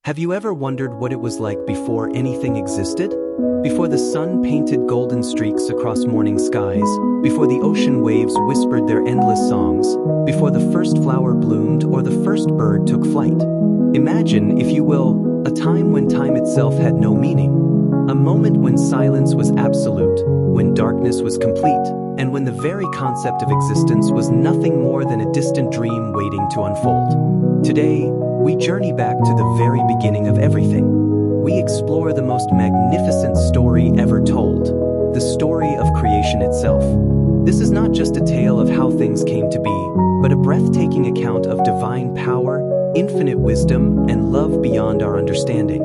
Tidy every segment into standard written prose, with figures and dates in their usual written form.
Have you ever wondered what it was like before anything existed? Before the sun painted golden streaks across morning skies, before the ocean waves whispered their endless songs, before the first flower bloomed or the first bird took flight. Imagine, if you will, a time when time itself had no meaning. A moment when silence was absolute, when darkness was complete, and when the very concept of existence was nothing more than a distant dream waiting to unfold. Today, we journey back to the very beginning of everything. We explore the most magnificent story ever told, the story of creation itself. This is not just a tale of how things came to be, but a breathtaking account of divine power, infinite wisdom, and love beyond our understanding.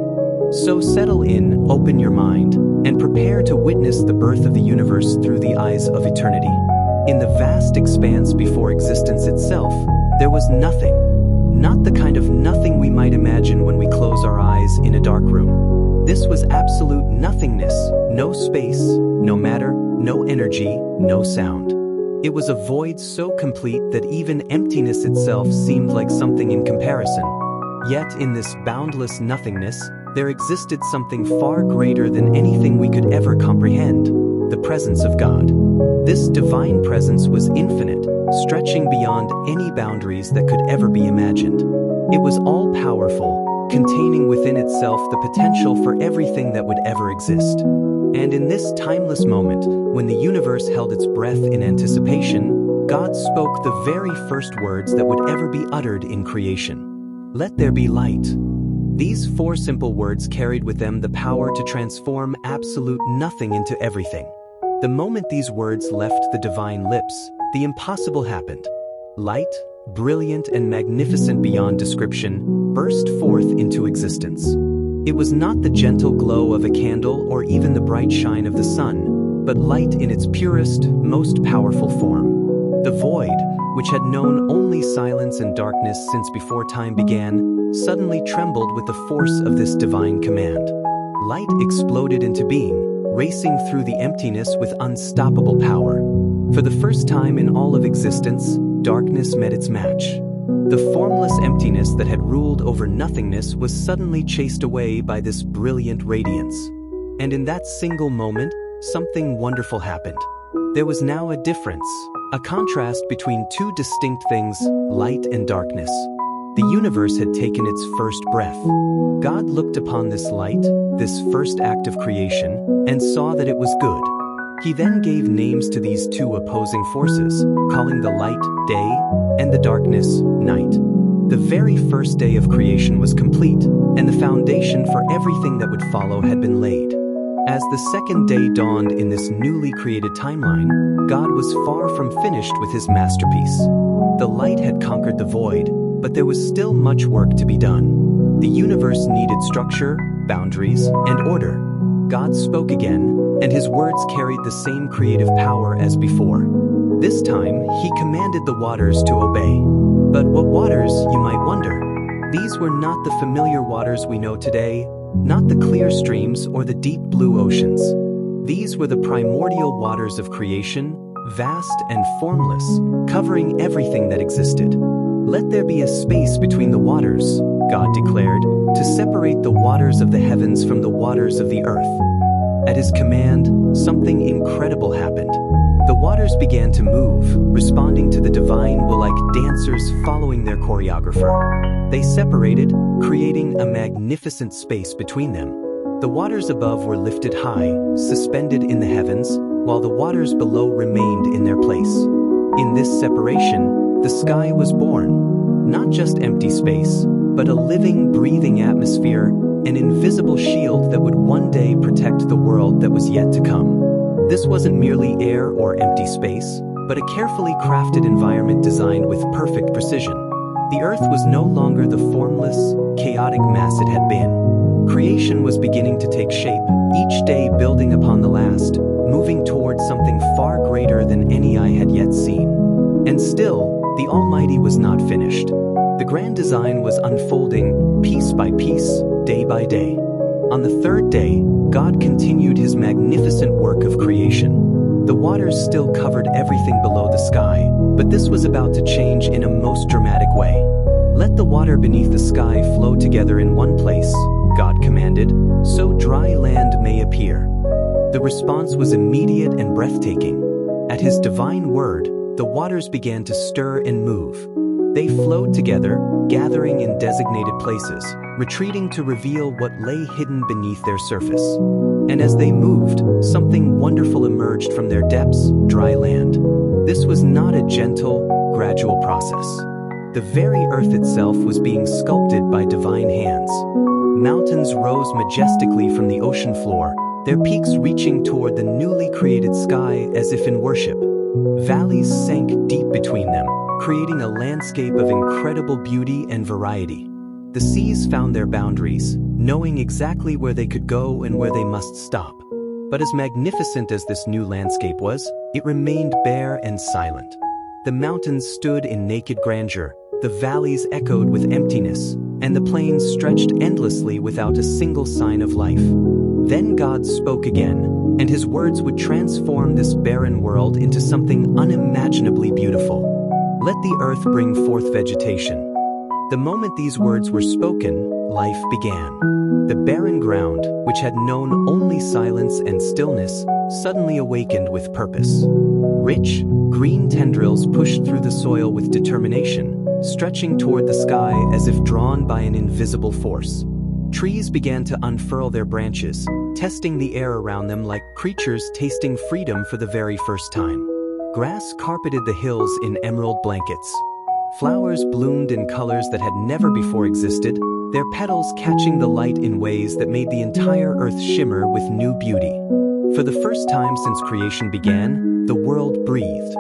So settle in, open your mind, and prepare to witness the birth of the universe through the eyes of eternity. In the vast expanse before existence itself, there was nothing. Not the kind of nothing we might imagine when we close our eyes in a dark room. This was absolute nothingness, no space, no matter, no energy, no sound. It was a void so complete that even emptiness itself seemed like something in comparison. Yet in this boundless nothingness, there existed something far greater than anything we could ever comprehend, the presence of God. This divine presence was infinite, stretching beyond any boundaries that could ever be imagined. It was all-powerful, containing within itself the potential for everything that would ever exist. And in this timeless moment, when the universe held its breath in anticipation, God spoke the very first words that would ever be uttered in creation. "Let there be light." These four simple words carried with them the power to transform absolute nothing into everything. The moment these words left the divine lips, the impossible happened. Light, brilliant and magnificent beyond description, burst forth into existence. It was not the gentle glow of a candle or even the bright shine of the sun, but light in its purest, most powerful form. The void, which had known only silence and darkness since before time began, suddenly trembled with the force of this divine command. Light exploded into being, racing through the emptiness with unstoppable power. For the first time in all of existence, darkness met its match. The formless emptiness that had ruled over nothingness was suddenly chased away by this brilliant radiance. And in that single moment, something wonderful happened. There was now a difference, a contrast between two distinct things, light and darkness. The universe had taken its first breath. God looked upon this light, this first act of creation, and saw that it was good. He then gave names to these two opposing forces, calling the light day and the darkness night. The very first day of creation was complete, and the foundation for everything that would follow had been laid. As the second day dawned in this newly created timeline, God was far from finished with his masterpiece. The light had conquered the void, but there was still much work to be done. The universe needed structure, boundaries, and order. God spoke again, and his words carried the same creative power as before. This time, he commanded the waters to obey. But what waters, you might wonder? These were not the familiar waters we know today, not the clear streams or the deep blue oceans. These were the primordial waters of creation, vast and formless, covering everything that existed. "Let there be a space between the waters," God declared, "to separate the waters of the heavens from the waters of the earth." At his command, something incredible happened. The waters began to move, responding to the divine will like dancers following their choreographer. They separated, creating a magnificent space between them. The waters above were lifted high, suspended in the heavens, while the waters below remained in their place. In this separation, the sky was born. Not just empty space, but a living, breathing atmosphere, an invisible shield that would one day protect the world that was yet to come. This wasn't merely air or empty space, but a carefully crafted environment designed with perfect precision. The earth was no longer the formless, chaotic mass it had been. Creation was beginning to take shape, each day building upon the last, moving towards something far greater than any eye had yet seen. And still, the Almighty was not finished. The grand design was unfolding, piece by piece, day by day. On the third day, God continued his magnificent work of creation. The waters still covered everything below the sky, but this was about to change in a most dramatic way. "Let the water beneath the sky flow together in one place," God commanded, "so dry land may appear." The response was immediate and breathtaking. At his divine word, the waters began to stir and move. They flowed together, gathering in designated places, retreating to reveal what lay hidden beneath their surface. And as they moved, something wonderful emerged from their depths: dry land. This was not a gentle, gradual process. The very earth itself was being sculpted by divine hands. Mountains rose majestically from the ocean floor, their peaks reaching toward the newly created sky as if in worship. Valleys sank deep between them, creating a landscape of incredible beauty and variety. The seas found their boundaries, knowing exactly where they could go and where they must stop. But as magnificent as this new landscape was, it remained bare and silent. The mountains stood in naked grandeur, the valleys echoed with emptiness, and the plains stretched endlessly without a single sign of life. Then God spoke again, and his words would transform this barren world into something unimaginably beautiful. "Let the earth bring forth vegetation." The moment these words were spoken, life began. The barren ground, which had known only silence and stillness, suddenly awakened with purpose. Rich, green tendrils pushed through the soil with determination, stretching toward the sky as if drawn by an invisible force. Trees began to unfurl their branches, testing the air around them like creatures tasting freedom for the very first time. Grass carpeted the hills in emerald blankets. Flowers bloomed in colors that had never before existed, their petals catching the light in ways that made the entire earth shimmer with new beauty. For the first time since creation began, the world breathed.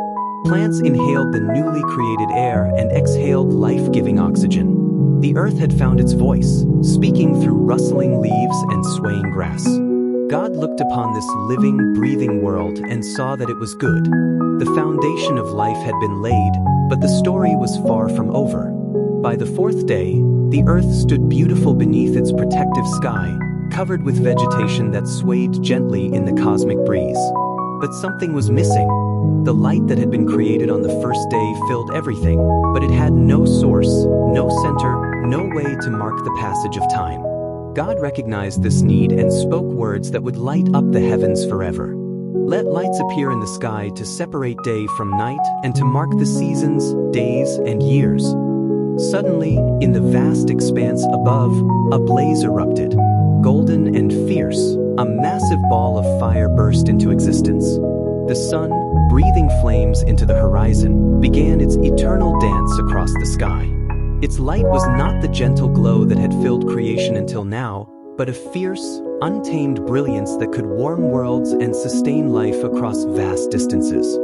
Plants inhaled the newly created air and exhaled life-giving oxygen. The earth had found its voice, speaking through rustling leaves and swaying grass. God looked upon this living, breathing world and saw that it was good. The foundation of life had been laid, but the story was far from over. By the fourth day, the earth stood beautiful beneath its protective sky, covered with vegetation that swayed gently in the cosmic breeze. But something was missing. The light that had been created on the first day filled everything, but it had no source, no center, no way to mark the passage of time. God recognized this need and spoke words that would light up the heavens forever. "Let lights appear in the sky to separate day from night and to mark the seasons, days, and years." Suddenly, in the vast expanse above, a blaze erupted. Golden and fierce, a massive ball of fire burst into existence. The sun, breathing flames into the horizon, began its eternal dance across the sky. Its light was not the gentle glow that had filled creation until now, but a fierce, untamed brilliance that could warm worlds and sustain life across vast distances.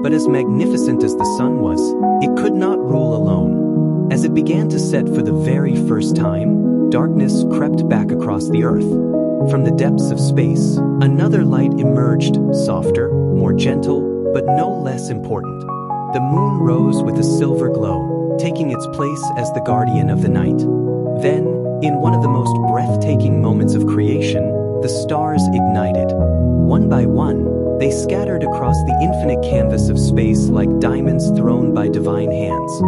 But as magnificent as the sun was, it could not rule alone. As it began to set for the very first time, darkness crept back across the earth. From the depths of space, another light emerged, softer, more gentle, but no less important. The moon rose with a silver glow, taking its place as the guardian of the night. Then, in one of the most breathtaking moments of creation, the stars ignited. One by one, they scattered across the infinite canvas of space like diamonds thrown by divine hands.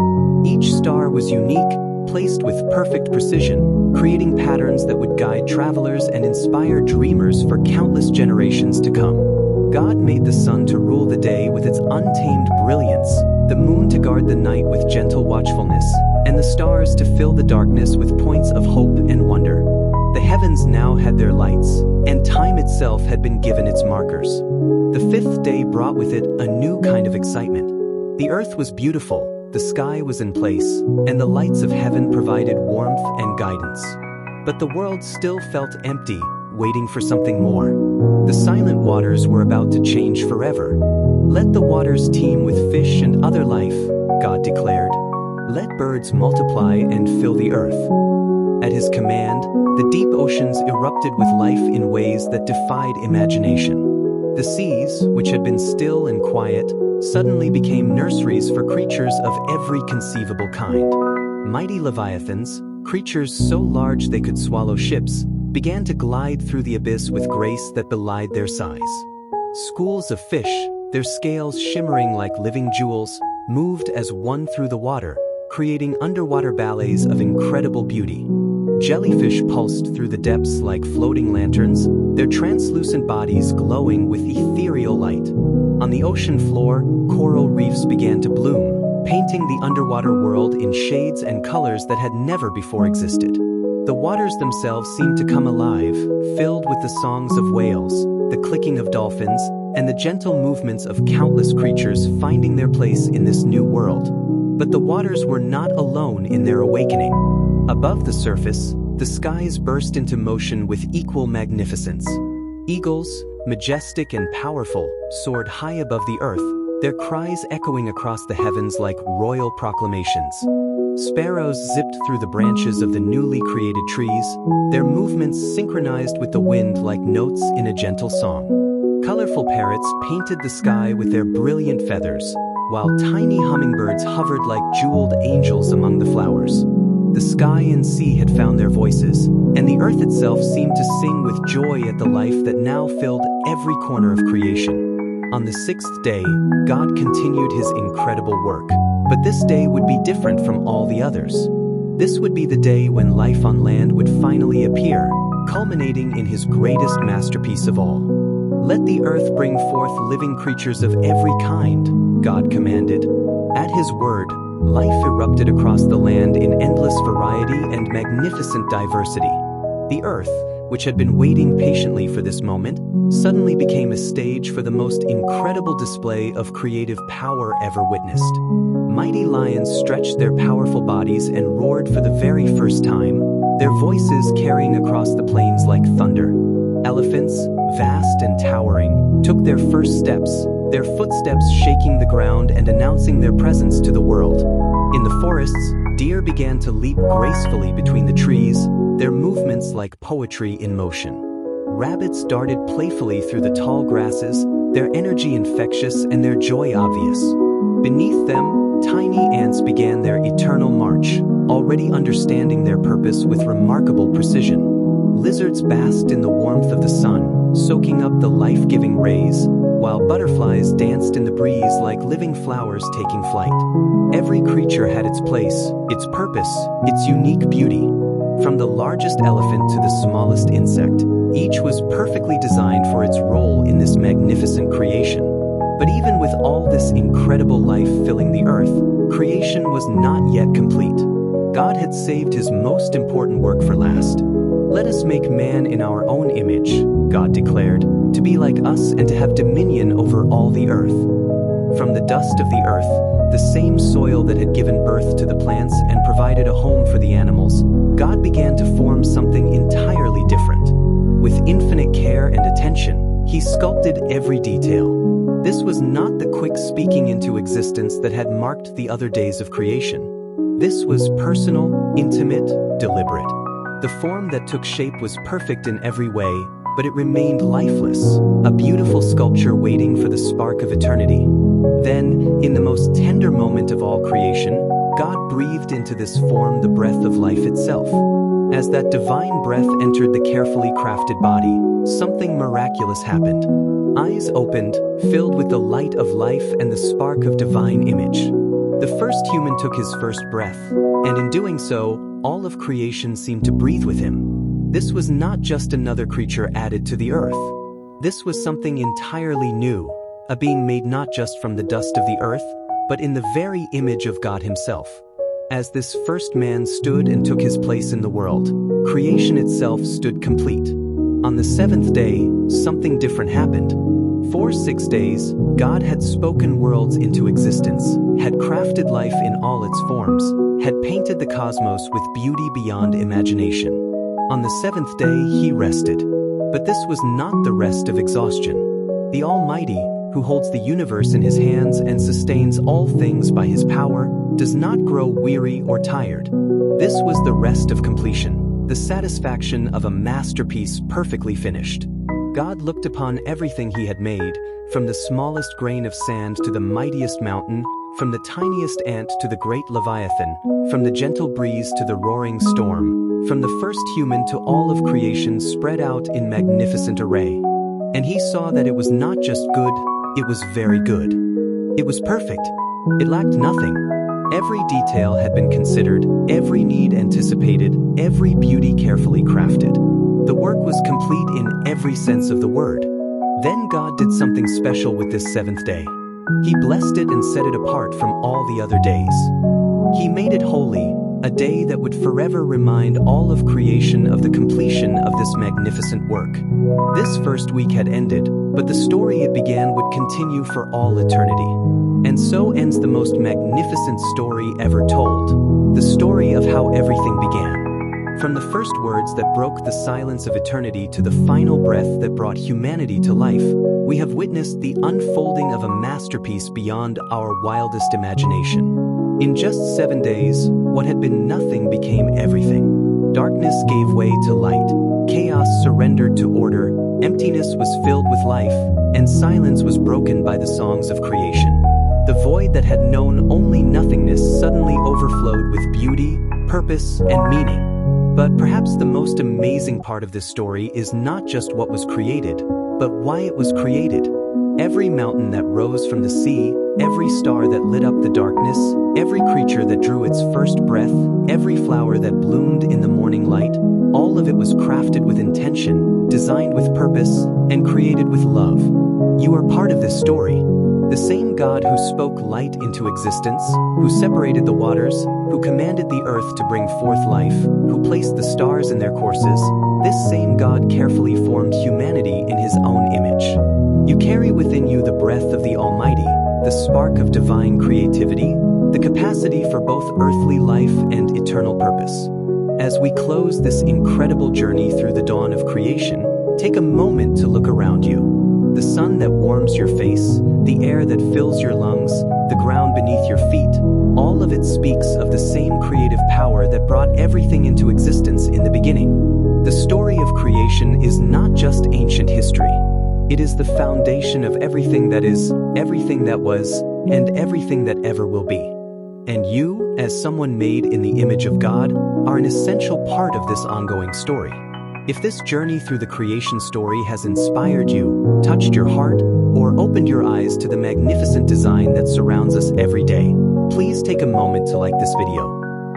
Each star was unique, placed with perfect precision, creating patterns that would guide travelers and inspire dreamers for countless generations to come. God made the sun to rule the day with its untamed brilliance, the moon to guard the night with gentle watchfulness, and the stars to fill the darkness with points of hope and wonder. The heavens now had their lights, and time itself had been given its markers. The fifth day brought with it a new kind of excitement. The earth was beautiful, the sky was in place, and the lights of heaven provided warmth and guidance. But the world still felt empty, waiting for something more. The silent waters were about to change forever. "Let the waters teem with fish and other life," God declared. "Let birds multiply and fill the earth." At his command, the deep oceans erupted with life in ways that defied imagination. The seas, which had been still and quiet, suddenly became nurseries for creatures of every conceivable kind. Mighty leviathans, creatures so large they could swallow ships, began to glide through the abyss with grace that belied their size. Schools of fish, their scales shimmering like living jewels, moved as one through the water, creating underwater ballets of incredible beauty. Jellyfish pulsed through the depths like floating lanterns, their translucent bodies glowing with ethereal light. On the ocean floor, coral reefs began to bloom, painting the underwater world in shades and colors that had never before existed. The waters themselves seemed to come alive, filled with the songs of whales, the clicking of dolphins, and the gentle movements of countless creatures finding their place in this new world. But the waters were not alone in their awakening. Above the surface, the skies burst into motion with equal magnificence. Eagles, majestic and powerful, soared high above the earth, their cries echoing across the heavens like royal proclamations. Sparrows zipped through the branches of the newly created trees, their movements synchronized with the wind like notes in a gentle song. Colorful parrots painted the sky with their brilliant feathers, while tiny hummingbirds hovered like jeweled angels among the flowers. The sky and sea had found their voices, and the earth itself seemed to sing with joy at the life that now filled every corner of creation. On the sixth day, God continued his incredible work. But this day would be different from all the others. This would be the day when life on land would finally appear, culminating in his greatest masterpiece of all. "Let the earth bring forth living creatures of every kind," God commanded. At his word, life erupted across the land in endless variety and magnificent diversity. The earth, which had been waiting patiently for this moment, suddenly became a stage for the most incredible display of creative power ever witnessed. Mighty lions stretched their powerful bodies and roared for the very first time, their voices carrying across the plains like thunder. Elephants, vast and towering, took their first steps, their footsteps shaking the ground and announcing their presence to the world. In the forests, deer began to leap gracefully between the trees, their movements like poetry in motion. Rabbits darted playfully through the tall grasses, their energy infectious and their joy obvious. Beneath them, tiny ants began their eternal march, already understanding their purpose with remarkable precision. Lizards basked in the warmth of the sun, soaking up the life-giving rays, while butterflies danced in the breeze like living flowers taking flight. Every creature had its place, its purpose, its unique beauty. From the largest elephant to the smallest insect, each was perfectly designed for its role in this magnificent creation. But even with all this incredible life filling the earth, creation was not yet complete. God had saved his most important work for last. "Let us make man in our own image," God declared, "to be like us and to have dominion over all the earth." From the dust of the earth, the same soil that had given birth to the plants and provided a home for the animals, God began to form something entirely different. With infinite care and attention, he sculpted every detail. This was not the quick speaking into existence that had marked the other days of creation. This was personal, intimate, deliberate. The form that took shape was perfect in every way, but it remained lifeless, a beautiful sculpture waiting for the spark of eternity. Then, in the most tender moment of all creation, God breathed into this form the breath of life itself. As that divine breath entered the carefully crafted body, something miraculous happened. Eyes opened, filled with the light of life and the spark of divine image. The first human took his first breath, and in doing so, all of creation seemed to breathe with him. This was not just another creature added to the earth. This was something entirely new, a being made not just from the dust of the earth, but in the very image of God himself. As this first man stood and took his place in the world, creation itself stood complete. On the seventh day, something different happened. For 6 days, God had spoken worlds into existence, had crafted life in all its forms, had painted the cosmos with beauty beyond imagination. On the seventh day, he rested. But this was not the rest of exhaustion. The Almighty, who holds the universe in his hands and sustains all things by his power, does not grow weary or tired. This was the rest of completion, the satisfaction of a masterpiece perfectly finished. God looked upon everything he had made, from the smallest grain of sand to the mightiest mountain, from the tiniest ant to the great Leviathan, from the gentle breeze to the roaring storm, from the first human to all of creation spread out in magnificent array. And he saw that it was not just good, it was very good. It was perfect. It lacked nothing. Every detail had been considered, every need anticipated, every beauty carefully crafted. The work was complete in every sense of the word. Then God did something special with this seventh day. He blessed it and set it apart from all the other days. He made it holy, a day that would forever remind all of creation of the completion of this magnificent work. This first week had ended, but the story it began would continue for all eternity. And so ends the most magnificent story ever told, the story of how everything began. From the first words that broke the silence of eternity to the final breath that brought humanity to life, we have witnessed the unfolding of a masterpiece beyond our wildest imagination. In just 7 days, what had been nothing became everything. Darkness gave way to light, chaos surrendered to order, emptiness was filled with life, and silence was broken by the songs of creation. The void that had known only nothingness suddenly overflowed with beauty, purpose, and meaning. But perhaps the most amazing part of this story is not just what was created, but why it was created. Every mountain that rose from the sea, every star that lit up the darkness, every creature that drew its first breath, every flower that bloomed in the morning light, all of it was crafted with intention, designed with purpose, and created with love. You are part of this story. The same God who spoke light into existence, who separated the waters, who commanded the earth to bring forth life, who placed the stars in their courses, this same God carefully formed humanity in his own image. You carry within you the breath of the Almighty, the spark of divine creativity, the capacity for both earthly life and eternal purpose. As we close this incredible journey through the dawn of creation, take a moment to look around you. The sun that warms your face, the air that fills your lungs, the ground beneath your feet, all of it speaks of the same creative power that brought everything into existence in the beginning. The story of creation is not just ancient history. It is the foundation of everything that is, everything that was, and everything that ever will be. And you, as someone made in the image of God, are an essential part of this ongoing story. If this journey through the creation story has inspired you, touched your heart, or opened your eyes to the magnificent design that surrounds us every day, please take a moment to like this video.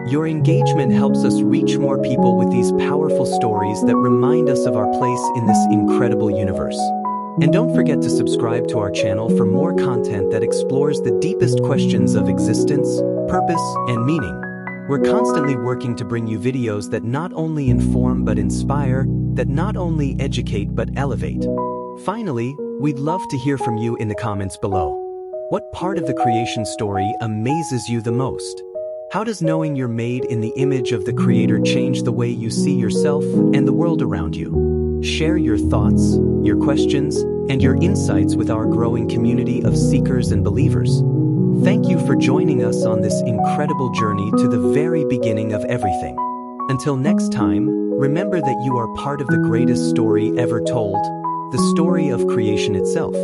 Your engagement helps us reach more people with these powerful stories that remind us of our place in this incredible universe. And don't forget to subscribe to our channel for more content that explores the deepest questions of existence, purpose, and meaning. We're constantly working to bring you videos that not only inform but inspire, that not only educate but elevate. Finally, we'd love to hear from you in the comments below. What part of the creation story amazes you the most? How does knowing you're made in the image of the Creator change the way you see yourself and the world around you? Share your thoughts, your questions, and your insights with our growing community of seekers and believers. Thank you for joining us on this incredible journey to the very beginning of everything. Until next time, remember that you are part of the greatest story ever told, the story of creation itself.